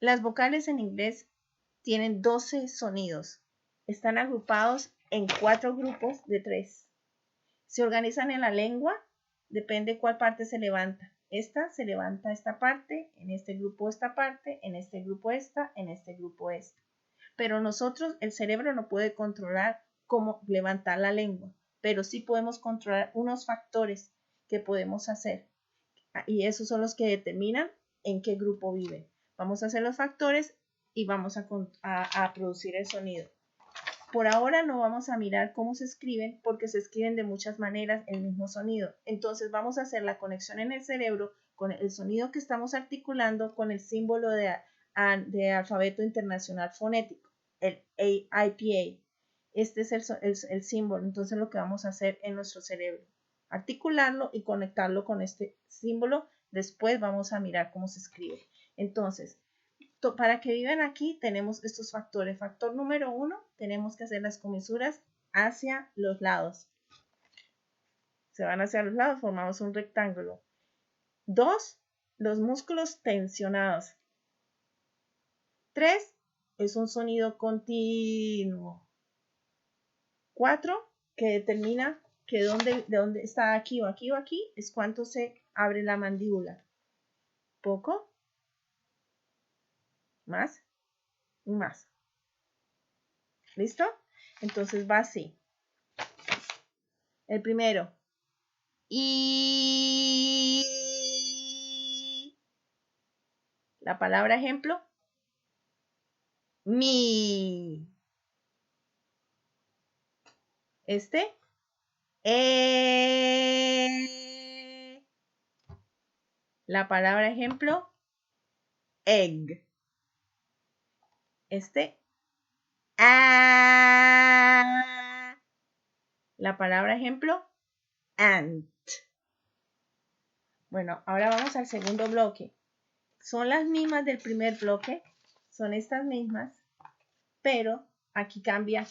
Las vocales en inglés tienen 12 sonidos. Están agrupados en 4 grupos de 3. Se organizan en la lengua, depende cuál parte se levanta. Esta se levanta esta parte, en este grupo esta parte, en este grupo esta, en este grupo esta. Pero nosotros, el cerebro no puede controlar cómo levantar la lengua, pero sí podemos controlar unos factores que podemos hacer. Y esos son los que determinan en qué grupo viven. Vamos a hacer los factores y vamos a producir el sonido. Por ahora no vamos a mirar cómo se escriben porque se escriben de muchas maneras el mismo sonido. Entonces vamos a hacer la conexión en el cerebro con el sonido que estamos articulando con el símbolo de alfabeto internacional fonético, el IPA. Este es el símbolo. Entonces lo que vamos a hacer en nuestro cerebro, articularlo y conectarlo con este símbolo. Después vamos a mirar cómo se escribe. Entonces, para que vivan aquí tenemos estos factores. Factor número 1, tenemos que hacer las comisuras hacia los lados. Se van hacia los lados, formamos un rectángulo. 2, los músculos tensionados. 3, es un sonido continuo. 4, que determina que de dónde está aquí o aquí o aquí, es cuánto se abre la mandíbula. Poco, más y más. ¿Listo? Entonces va así. El primero. Y la palabra ejemplo, mi. La palabra ejemplo, egg. La palabra ejemplo, ant. Bueno, ahora vamos al segundo bloque. Son las mismas del primer bloque, son estas mismas, pero aquí cambia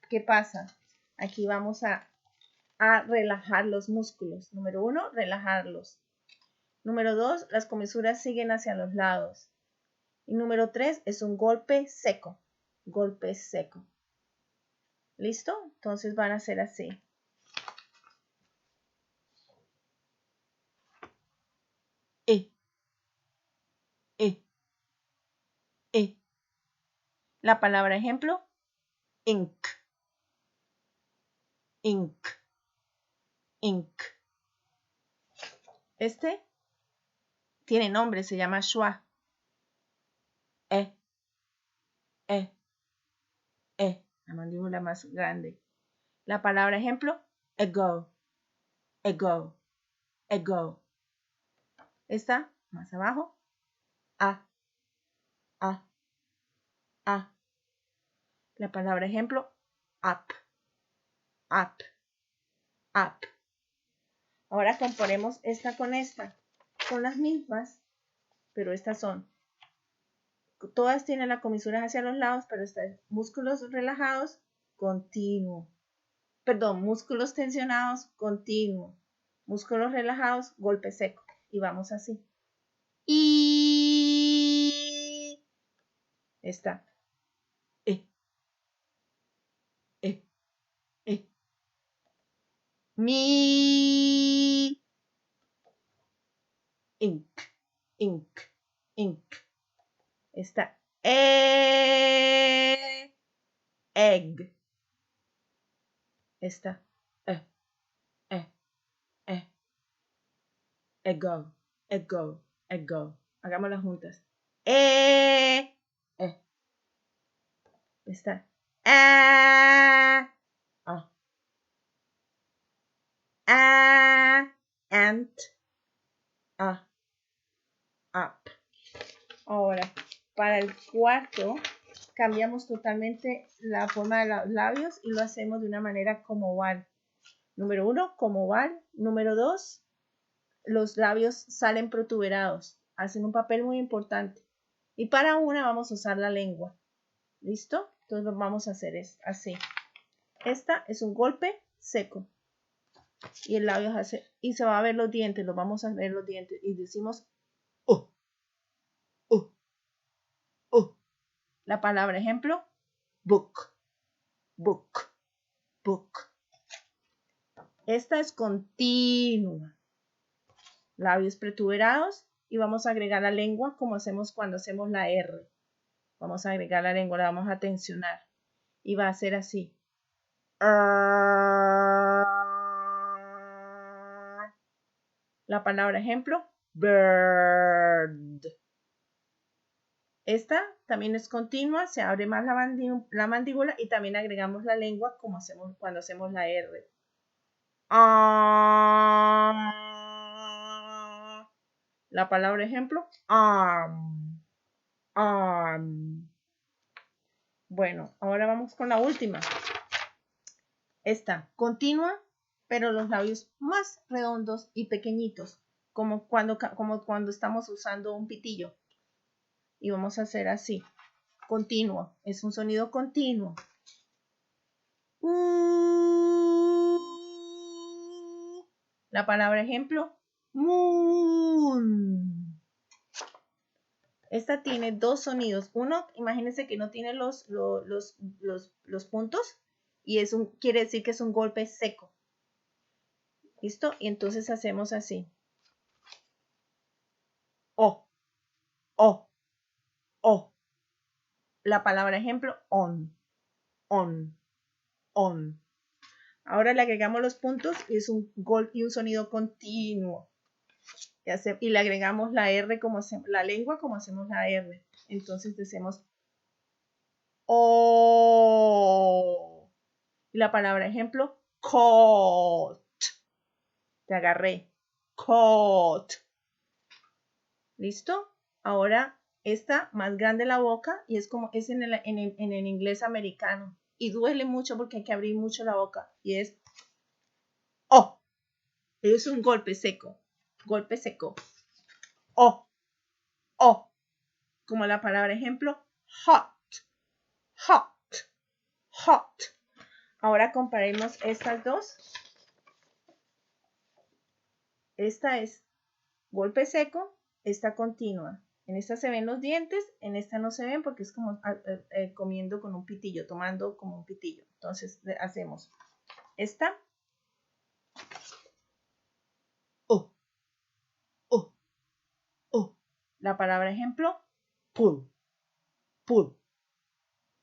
qué pasa. Aquí vamos a relajar los músculos. Número 1, relajarlos. Número 2, las comisuras siguen hacia los lados. Y número 3 es un golpe seco. Golpe seco. ¿Listo? Entonces van a ser así. La palabra ejemplo, ink. Ink. Ink. Tiene nombre, se llama schwa. La mandíbula más grande. La palabra ejemplo, ago. Ago. Ago. Esta, más abajo, a. La palabra ejemplo, up. Up. Up. Ahora componemos esta con esta. Son las mismas, pero estas son. Todas tienen la comisura hacia los lados, pero están músculos relajados, continuo. Perdón, músculos tensionados, continuo. Músculos relajados, golpe seco. Y vamos así. Y esta. Mi. Ink. Ink. Ink. Esta. Egg. Esta. Ago. Ago. Ago. Hagámoslas juntas. Esta. Ant. Up. Ahora, para el cuarto, cambiamos totalmente la forma de los labios y lo hacemos de una manera como oval. Número 1, como oval. Número 2, los labios salen protuberados. Hacen un papel muy importante. Y para una vamos a usar la lengua. ¿Listo? Entonces lo vamos a hacer así. Esta es un golpe seco. Y el labio hace, y se va a ver los dientes, los vamos a ver los dientes. Y decimos La palabra ejemplo, book, book, book. Esta es continua. Labios pretuberados y vamos a agregar la lengua como hacemos cuando hacemos la R. Vamos a agregar la lengua, la vamos a tensionar y va a ser así. La palabra ejemplo, bird. Esta también es continua, se abre más la mandíbula y también agregamos la lengua como hacemos cuando hacemos la R. La palabra ejemplo, arm. Arm. Bueno, ahora vamos con la última. Esta, continua, pero los labios más redondos y pequeñitos, como cuando estamos usando un pitillo. Y vamos a hacer así, continuo, es un sonido continuo. La palabra ejemplo, moon. Esta tiene dos sonidos. Uno, imagínense que no tiene los puntos y quiere decir que es un golpe seco. ¿Listo? Y entonces hacemos así. O, o, o. La palabra ejemplo, on, on, on. Ahora le agregamos los puntos y es un golpe y un sonido continuo. Y le agregamos la R la lengua como hacemos la R. Entonces decimos O. Y la palabra ejemplo, caught. Te agarré. Caught. ¿Listo? Ahora esta más grande la boca y es como es en el inglés americano. Y duele mucho porque hay que abrir mucho la boca. Y es O. Es un golpe seco. Golpe seco. O. O. Como la palabra ejemplo, hot. Hot. Hot. Ahora comparemos estas dos. Esta es golpe seco, esta continua. En esta se ven los dientes, en esta no se ven porque es como comiendo con un pitillo, tomando como un pitillo. Entonces hacemos esta. O. O. O. La palabra ejemplo, pull. Pull.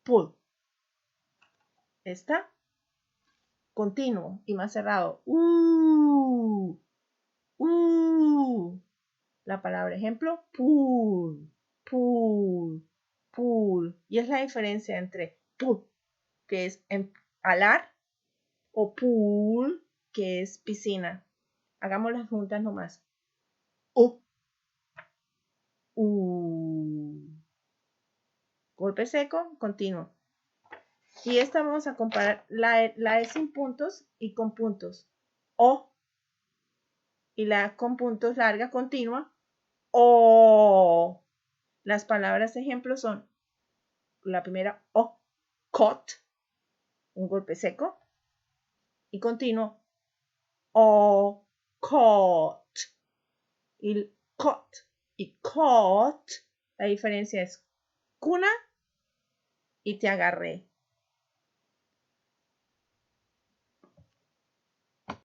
Pull. Esta. Continuo y más cerrado. La palabra ejemplo, pool, pool, pool. Y es la diferencia entre pool, que es alar, o pool, que es piscina. Hagámoslas juntas nomás. Golpe seco, continuo. Y esta vamos a comparar la E sin puntos y con puntos. O. Y la con puntos larga, continua. O. Las palabras ejemplos son la primera O, caught, un golpe seco. Y continuo, O, caught. Y caught y caught, la diferencia es cuna y te agarré.